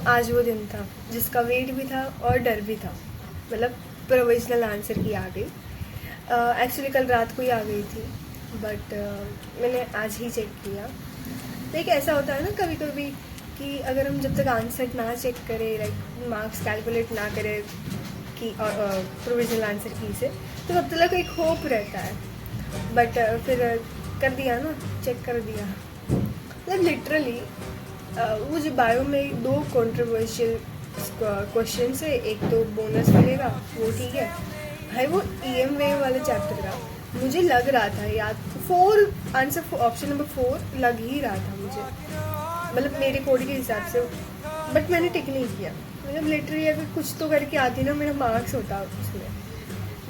आज वो दिन था जिसका वेट भी था और डर भी था, मतलब प्रोविजनल आंसर की आ गई। एक्चुअली कल रात को ही आ गई थी, बट मैंने आज ही चेक किया। लाइक ऐसा होता है ना कभी कभी कि अगर हम जब तक आंसर ना चेक करें, लाइक मार्क्स कैलकुलेट ना करें कि प्रोविजनल आंसर की से, तो तब तक एक होप रहता है। बट फिर कर दिया ना, चेक कर दिया। मतलब लिटरली वो जो बायो में 2 कंट्रोवर्शियल क्वेश्चन है, एक तो बोनस मिलेगा वो ठीक है, भाई वो EM वेव वाले चैप्टर का मुझे लग रहा था याद 4 आंसर, ऑप्शन नंबर 4 लग ही रहा था मुझे, मतलब मेरे कोड के हिसाब से। बट मैंने टिक नहीं किया, मतलब लिटरली अगर कुछ तो करके आती ना मेरा मार्क्स होता उसमें,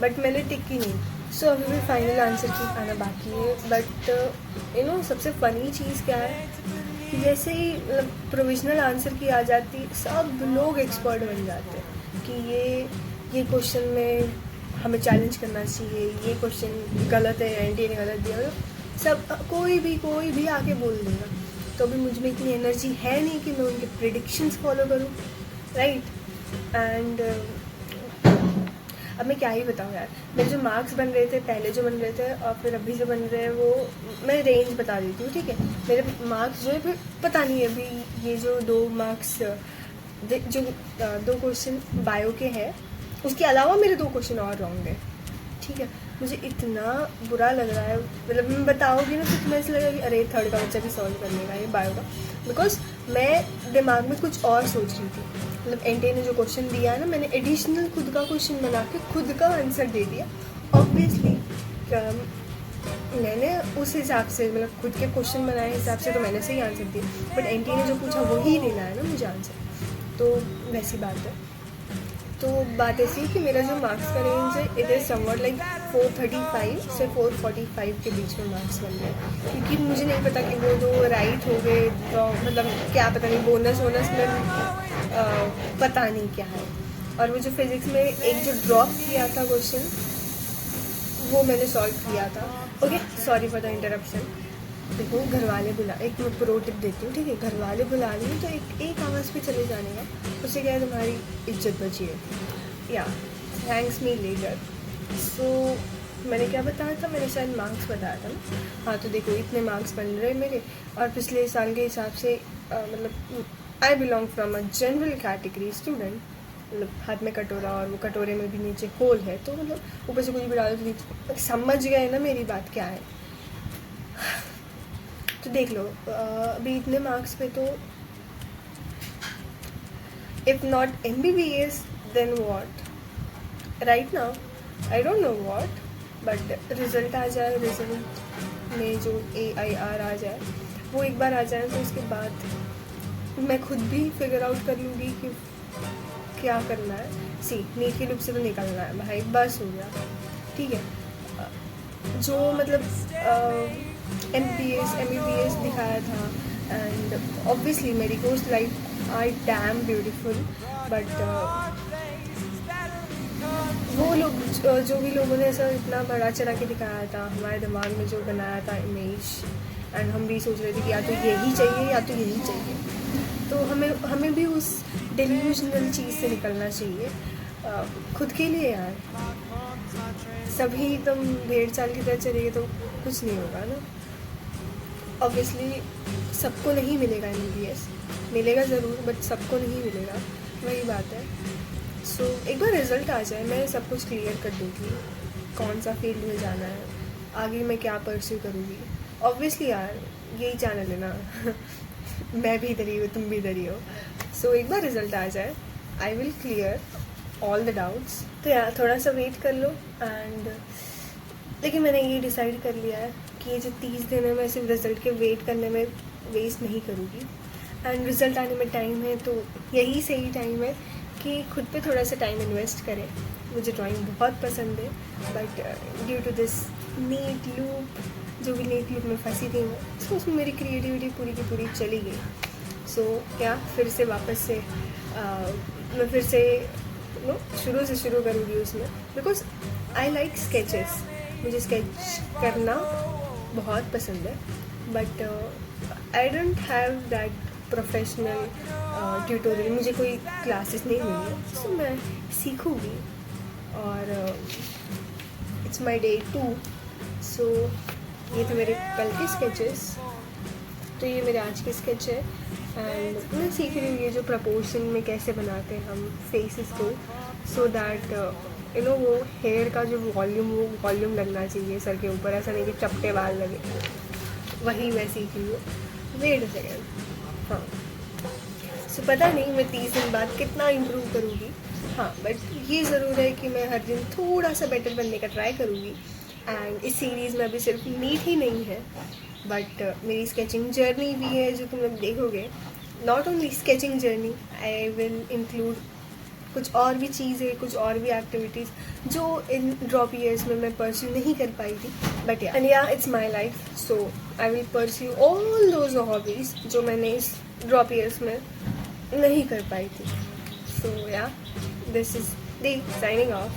बट मैंने टिक ही नहीं। सो अभी भी फाइनल आंसर की आना बाकी है। बट यू नो सबसे फ़नी चीज़ क्या है कि जैसे ही मतलब प्रोविजनल आंसर की आ जाती, सब लोग एक्सपर्ट बन जाते हैं कि ये क्वेश्चन में हमें चैलेंज करना चाहिए, ये क्वेश्चन गलत है, एंटी ने गलत दिया, मतलब सब कोई भी आके बोल देगा। तो अभी मुझ में इतनी एनर्जी है नहीं कि मैं उनके प्रिडिक्शंस फॉलो करूँ, राइट। एंड अब मैं क्या ही बताऊँ यार, मेरे जो मार्क्स बन रहे थे पहले जो बन रहे थे और फिर अभी जो बन रहे हैं, वो मैं रेंज बता देती हूँ, ठीक है। मेरे मार्क्स जो है फिर पता नहीं है अभी ये जो 2 मार्क्स जो 2 क्वेश्चन बायो के हैं, उसके अलावा मेरे 2 क्वेश्चन और रॉन्ग है, ठीक है। मुझे इतना बुरा लग रहा है, मतलब मैं बताऊँगी ना तो तुम्हें ऐसा लगेगा कि अरे थर्ड का बच्चा भी सॉल्व कर लेगा ये बायो का, बिकॉज मैं दिमाग में कुछ और सोच रही थी। मतलब एनटीए ने जो क्वेश्चन दिया है ना, मैंने एडिशनल खुद का क्वेश्चन बना के खुद का आंसर दे दिया। ऑब्वियसली मैंने उस हिसाब से, मतलब खुद के क्वेश्चन बनाए हिसाब से तो मैंने सही आंसर दिया, बट एनटीए ने जो पूछा वही देना है ना मुझे आंसर, तो वैसी बात है। तो बात ऐसी है कि मेरा जो मार्क्स का रेंज है इट इज़ समवट लाइक 435 से 445 के बीच में मार्क्स बन रहे हैं, क्योंकि मुझे नहीं पता कि वो जो राइट हो गए, मतलब क्या पता नहीं बोनस वोनस में पता नहीं क्या है। और वो जो फिज़िक्स में एक जो ड्रॉप किया था क्वेश्चन, वो मैंने सॉल्व किया था। Okay, sorry for the interruption. देखो घर वाले बुला, एक मैं प्रो टिप देती हूँ, ठीक है। घर वाले बुला रही तो एक आवाज़ पे चले जाने का, उससे क्या है तुम्हारी इज्जत बची है। या थैंक्स मी लेटर। सो मैंने क्या बताया था, मैंने शायद मार्क्स बताया था ना। हाँ, तो देखो इतने मार्क्स बन रहे हैं मेरे, और पिछले साल के हिसाब से मतलब I belong from a general category student. मतलब हाथ में कटोरा और वो कटोरे में भी नीचे होल है, तो मतलब ऊपर से कुछ भी डालो तो नीचे, समझ गए ना मेरी बात क्या है। तो देख लो अभी इतने मार्क्स पे तो if not MBBS then what, right now I don't know what, but result आ जाए, रिज़ल्ट में जो AIR आ जाए, वो एक बार आ जाए तो उसके बाद मैं खुद भी फिगर आउट कर लूँगी कि क्या करना है। नीट के लूप से तो निकलना है भाई, बस हो गया, ठीक है। जो मतलब MBBS दिखाया था, एंड ऑब्वियसली मेरी course life are damn beautiful, but वो लोग जो भी लोगों ने ऐसा इतना बड़ा चढ़ा के दिखाया था, हमारे दिमाग में जो बनाया था इमेज, एंड हम भी सोच रहे थे कि या तो यही चाहिए या तो यही चाहिए, तो हमें भी उस डेल्यूजनल चीज़ से निकलना चाहिए खुद के लिए यार। सभी तुम 1.5 साल की तरह चलेंगे तो कुछ नहीं होगा ना। ऑब्वियसली सबको नहीं मिलेगा MBBS, मिलेगा ज़रूर बट सबको नहीं मिलेगा, वही बात है। सो एक बार रिज़ल्ट आ जाए मैं सब कुछ क्लियर कर दूँगी, कौन सा फील्ड में जाना है, आगे मैं क्या परस्यू करूँगी। ऑब्वियसली यार यही चैनल है ना मैं भी इधर ही हूँ, तुम भी इधर ही हो। सो एक बार रिज़ल्ट आ जाए I will clear all the doubts. तो यार थोड़ा सा वेट कर लो। एंड लेकिन मैंने ये डिसाइड कर लिया है कि ये जो 30 दिन है मैं सिर्फ रिज़ल्ट के वेट करने में वेस्ट नहीं करूँगी, एंड रिज़ल्ट आने में टाइम है, तो यही सही टाइम है कि खुद पे थोड़ा सा टाइम इन्वेस्ट करें। मुझे ड्राइंग बहुत पसंद है, but due to this NEET loop, जो भी नीट लूप में फंसी थी मैं, तो उसमें मेरी क्रिएटिविटी पूरी की पूरी चली गई। सो क्या फिर से वापस से मैं फिर से शुरू से शुरू करूँगी उसमें, बिकॉज आई लाइक स्केचेस, मुझे स्केच करना बहुत पसंद है, but I don't have that professional tutorial, मुझे कोई क्लासेस नहीं मिली है, सो मैं सीखूँगी। और इट्स माई डे 2। सो ये थे मेरे कल के स्केचेस, तो ये मेरे आज के स्केच है। एंड मैं सीख रही हूँ ये जो प्रपोर्शन में कैसे बनाते हैं हम फेसेस को, सो दैट वो हेयर का जो वॉल्यूम लगना चाहिए सर के ऊपर, ऐसा नहीं कि चपटे बाल लगे, वही मैं सीख रही हूँ। Wait a second. हाँ, सो पता नहीं मैं 30 दिन बाद कितना इम्प्रूव करूँगी। हाँ, बट ये ज़रूर है कि मैं हर दिन थोड़ा सा बेटर बनने का ट्राई करूँगी। एंड इस सीरीज़ में अभी सिर्फ मीट ही नहीं है, बट मेरी स्केचिंग जर्नी भी है जो तुम लोग देखोगे। Not only sketching journey, I will include कुछ और भी चीज़ें, कुछ और भी एक्टिविटीज़ जो इन ड्रॉप ईयर्स में मैं परस्यू नहीं कर पाई थी। बट या it's my life, so I will pursue all those hobbies जो मैंने इस ड्रॉप ईयर्स में नहीं कर पाई थी। सो या, this is the signing off.